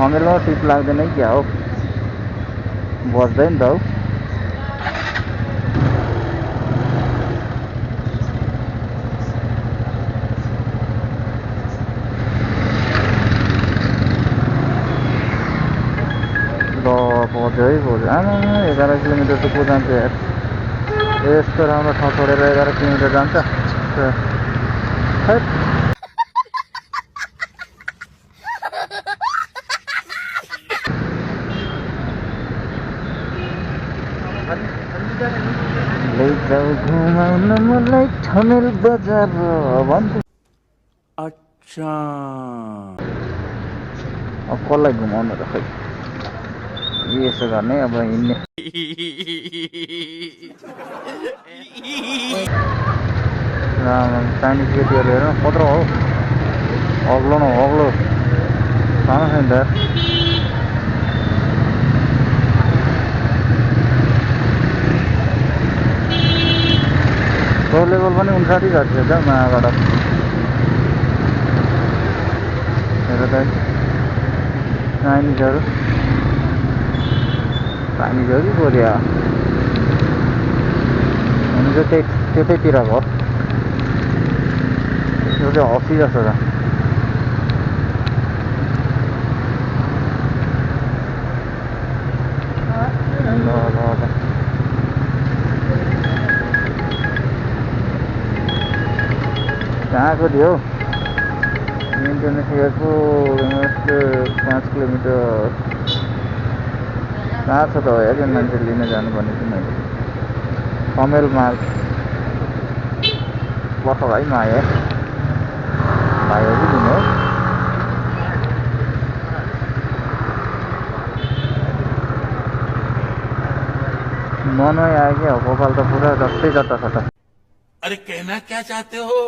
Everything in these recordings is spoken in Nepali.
अँगेलमा सिट लाग्दैन क्या हो, बज्दैन त हौ। बज्यो है बज्यो, आमा 11 किलोमिटर त को जान्छ यार, यस्तो राम्रो ठाउँ छोडेर 11 किलोमिटर जान्छ। लैजाऊ घुमाउन मलाई ठमेल बजार भन्छु। अच्छा अब कसलाई घुमाउनु त खै, यसो गर्ने अब हिँड्ने। चाइनिज केटीहरू हेर कत्रो हो, अग्लो न अग्लो सानो छैन त। फ्लोर लेभल पनि 59 घटिसक्छ मायाबाट। हेर त चाइनिजहरू कि कोरिया हुनु चाहिँ त्यतैतिरको हो, यो चाहिँ हसी जस्तो छ। कहाँको थियो इन्डोनेसियाको 5 किलोमिटर कहाँ छ त हो यार, मान्छे लिन जानुपर्ने थियो मैले। कमेल मार्ग बस भाइ माया भाइ हो कि लिनु हो। मनै आयो क्या हो, गोपाल त पुरा जस्तै जता छ त। अरे कहना क्या चाहते हो?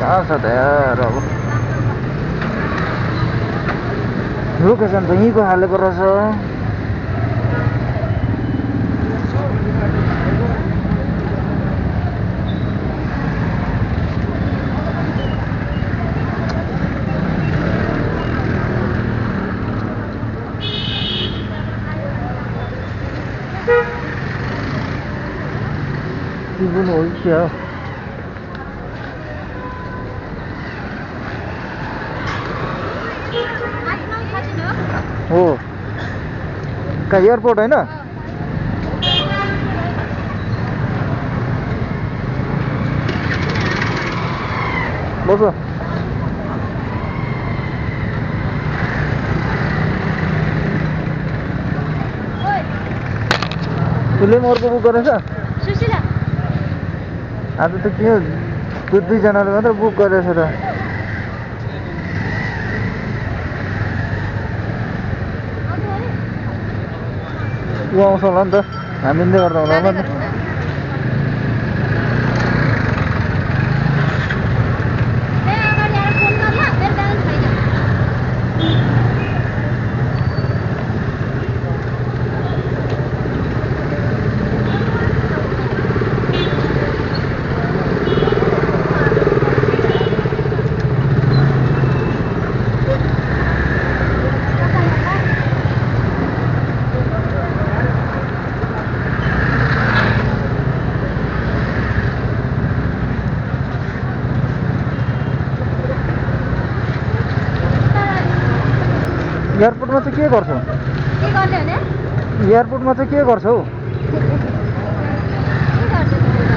कहाँ छ त यार, अब लोकेसन त यहीँको हालेको रहेछ। हो क्या हो, कहाँ एयरपोर्ट होइन? बस उसले पनि अर्को बुक गरेछ आज त के हो, दुईजनाले मात्र बुक गरेछ त। ऊ आउँछ होला नि त, हामीले गर्दा होला नि त। एयरपोर्टमा चाहिँ के गर्छौ? एयरपोर्टमा चाहिँ के गर्छौ?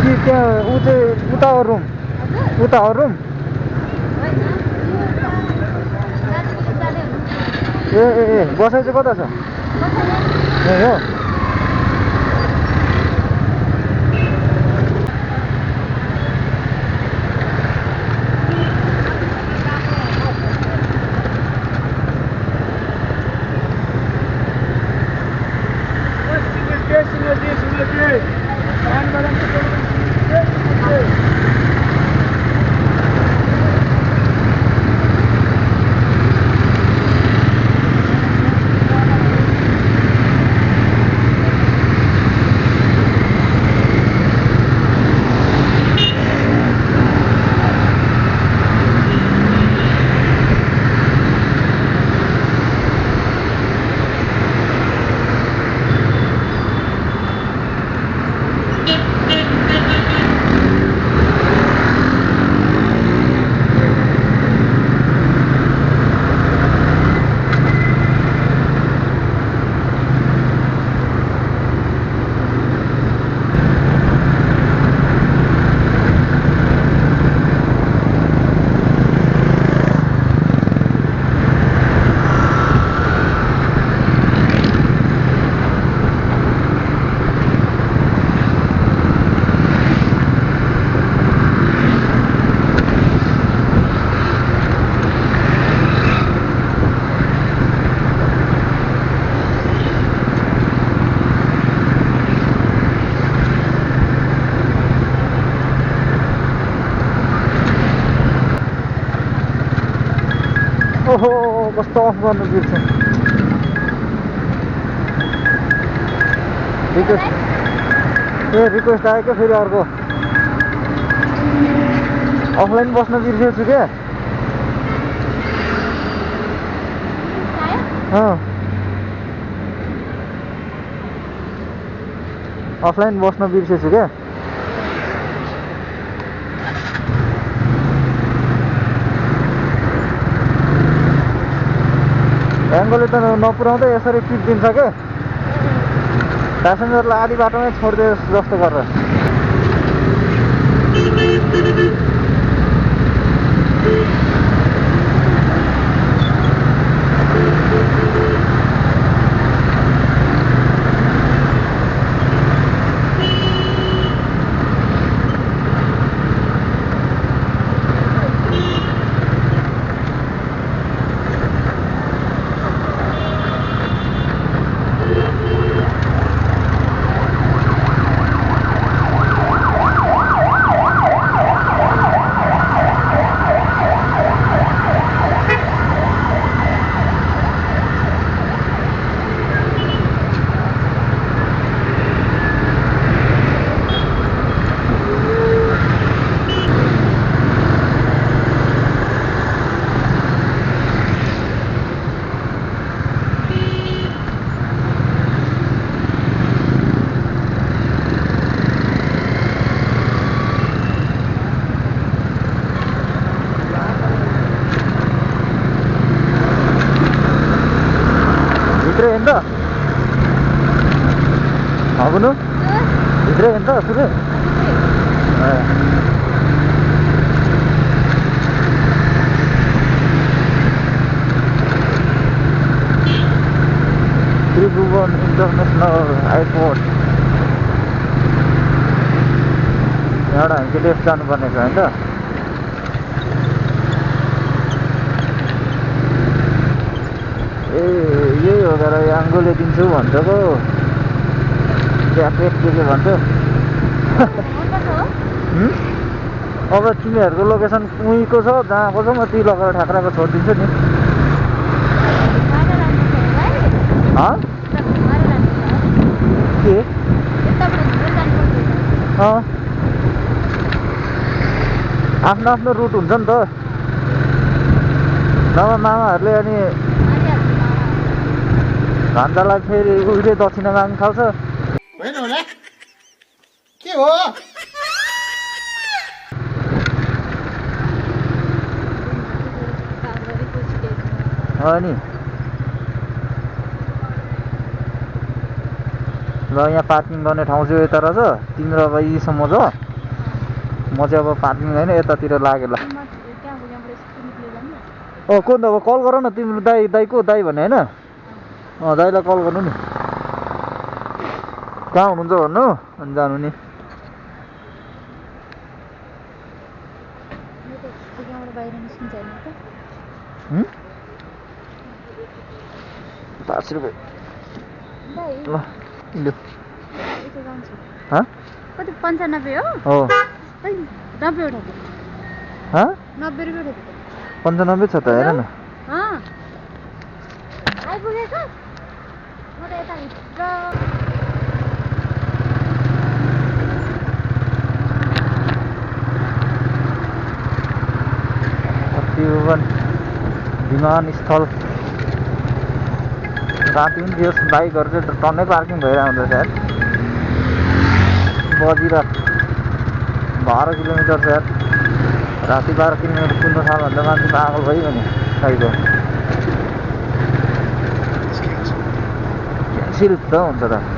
कि त्यहाँ ऊ चाहिँ उता हो रुम, उता हो रुम। ए बसाइ चाहिँ कता छ? ए हो रिक्वेस्ट अफ गर्नु बिर्सेँ रिक्वेस्ट रिक्वेस्ट आयो क्या फेरि अर्को अफलाइन बस्न बिर्सेछु क्या अफलाइन बस्न बिर्सेछु क्या एङ्गोले त नपुर्याउँदै यसरी टिपिदिन्छ क्या प्यासेन्जरलाई आधी बाटोमै छोडिदियो जस्तो गरेर అవును ఇద్దరే ఎంత అసలు त्रिभुवन इन्टरनेसनल एयरपोर्ट यहाँबाट हामी लेफ्ट जानुपर्ने छ होइन ए यही हो तर आङ्गोले दिन्छु भन्छ पो ज्याकेट के भन्छ अब तिमीहरूको लोकेसन उहीँको छ जहाँको छ म त्यही लगेर ठाक्राको छोडिदिन्छु नि के आफ्नो आफ्नो रुट हुन्छ नि त नभए मामाहरूले अनि भान्जालाई फेरि उहिले दक्षिणा माग्नु थाल्छ होइन होला के हो नि ल यहाँ पार्किङ गर्ने ठाउँ चाहिँ यता रहेछ तिम्रो अब यहीसम्म छ म चाहिँ अब पार्किङ होइन यतातिर लागेँ ल को त अब कल गर न तिम्रो दाइ को दाइ भने होइन दाइलाई कल गर्नु नि कहाँ हुनुहुन्छ भन्नु अनि जानु नि ₹5 ल लु कति 95 हो 90 उठाएको 90 रुपियाँ उठाएको 95 छ त हेर न आइपुगेको म त यता भित्र त्रिभुवन विमानस्थल राति पनि थियो बाइकहरू चाहिँ टन्नै पार्किङ भइरहेको हुन्छ यार बजिरहेको 12 किलोमिटर छ यार राति 12 किलोमिटर कुद्नु थाल्यो भन्दा मान्छे पागल भइगयो नि साइकल क्यान्सिल त हुन्छ त